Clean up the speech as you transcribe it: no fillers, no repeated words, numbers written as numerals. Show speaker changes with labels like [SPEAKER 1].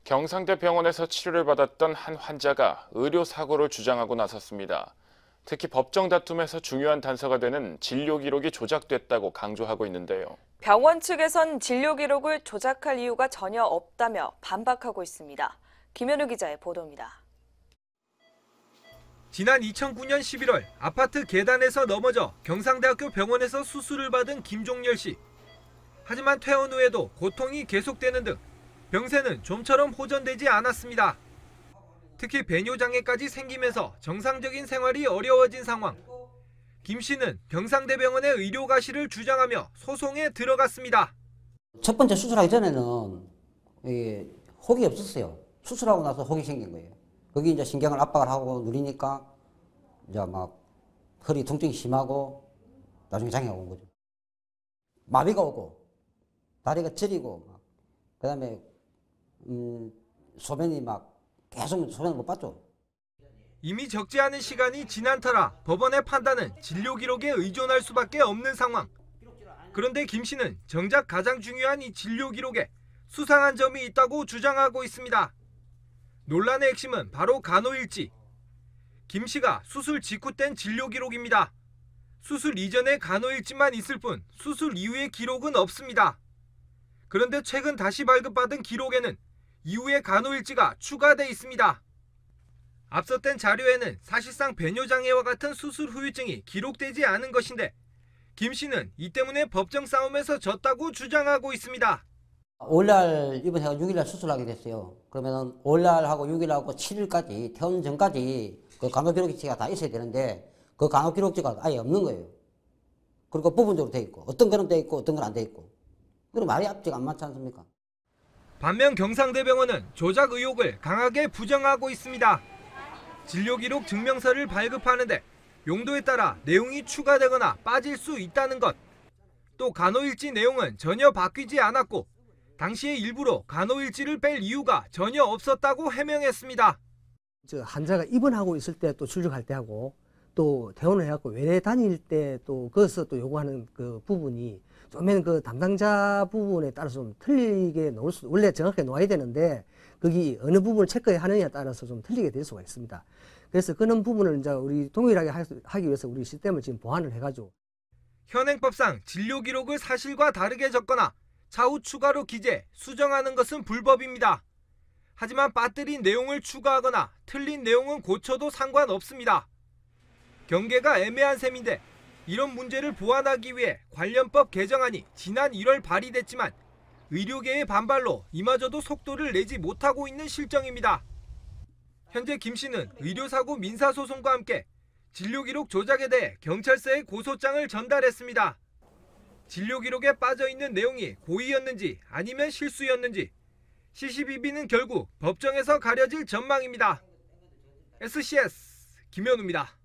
[SPEAKER 1] 경상대 병원에서 치료를 받았던 한 환자가 의료사고를 주장하고 나섰습니다. 특히 법정 다툼에서 중요한 단서가 되는 진료 기록이 조작됐다고 강조하고 있는데요.
[SPEAKER 2] 병원 측에선 진료 기록을 조작할 이유가 전혀 없다며 반박하고 있습니다. 김현우 기자의 보도입니다.
[SPEAKER 3] 지난 2009년 11월 아파트 계단에서 넘어져 경상대학교 병원에서 수술을 받은 김종열 씨. 하지만 퇴원 후에도 고통이 계속되는 등 병세는 좀처럼 호전되지 않았습니다. 특히 배뇨장애까지 생기면서 정상적인 생활이 어려워진 상황. 김 씨는 경상대병원의 의료가실을 주장하며 소송에 들어갔습니다.
[SPEAKER 4] 첫 번째 수술하기 전에는 혹이 없었어요. 수술하고 나서 혹이 생긴 거예요. 거기 이제 신경을 압박을 하고 누리니까 이제 막 허리 통증이 심하고 나중에 장애가 온 거죠. 마비가 오고 다리가 저리고 그다음에 소변이 막 계속 소변을 못 봤죠.
[SPEAKER 3] 이미 적지 않은 시간이 지난 터라 법원의 판단은 진료 기록에 의존할 수밖에 없는 상황. 그런데 김 씨는 정작 가장 중요한 이 진료 기록에 수상한 점이 있다고 주장하고 있습니다. 논란의 핵심은 바로 간호일지. 김 씨가 수술 직후 뗀 진료 기록입니다. 수술 이전의 간호일지만 있을 뿐 수술 이후의 기록은 없습니다. 그런데 최근 다시 발급받은 기록에는 이후의 간호일지가 추가돼 있습니다. 앞서 뗀 자료에는 사실상 배뇨장애와 같은 수술 후유증이 기록되지 않은 것인데 김 씨는 이 때문에 법정 싸움에서 졌다고 주장하고 있습니다.
[SPEAKER 4] 5일날 입원해서 6일날 수술하게 됐어요. 그러면 5일날하고 6일하고 7일까지 퇴원 전까지 그 간호기록지가 다 있어야 되는데 그 간호기록지가 아예 없는 거예요. 그리고 부분적으로 돼 있고 어떤 거는 돼 있고 어떤 건 안 돼 있고. 그럼 말이 앞뒤가 안 맞지 않습니까?
[SPEAKER 3] 반면 경상대병원은 조작 의혹을 강하게 부정하고 있습니다. 진료기록 증명서를 발급하는데 용도에 따라 내용이 추가되거나 빠질 수 있다는 것. 또 간호일지 내용은 전혀 바뀌지 않았고 당시에 일부러 간호일지를 뺄 이유가 전혀 없었다고 해명했습니다.
[SPEAKER 5] 환자가 입원하고 있을 때 또 출력할 때 하고 또 퇴원을 해갖고 외래 다닐 때 또 거기서 또 요구하는 그 부분이 좀은 그 담당자 부분에 따라서 좀 틀리게 놓을 수, 원래 정확하게 놓아야 되는데 거기 어느 부분을 체크하느냐에 따라서 좀 틀리게 될 수가 있습니다. 그래서 그런 부분을 이제 우리 동일하게 하기 위해서 우리 시스템을 지금 보완을 해가지고.
[SPEAKER 3] 현행법상 진료 기록을 사실과 다르게 적거나 차후 추가로 기재, 수정하는 것은 불법입니다. 하지만 빠뜨린 내용을 추가하거나 틀린 내용은 고쳐도 상관없습니다. 경계가 애매한 셈인데 이런 문제를 보완하기 위해 관련법 개정안이 지난 1월 발의됐지만 의료계의 반발로 이마저도 속도를 내지 못하고 있는 실정입니다. 현재 김 씨는 의료사고 민사소송과 함께 진료기록 조작에 대해 경찰서에 고소장을 전달했습니다. 진료기록에 빠져있는 내용이 고의였는지 아니면 실수였는지 시시비비는 결국 법정에서 가려질 전망입니다. SCS 김현우입니다.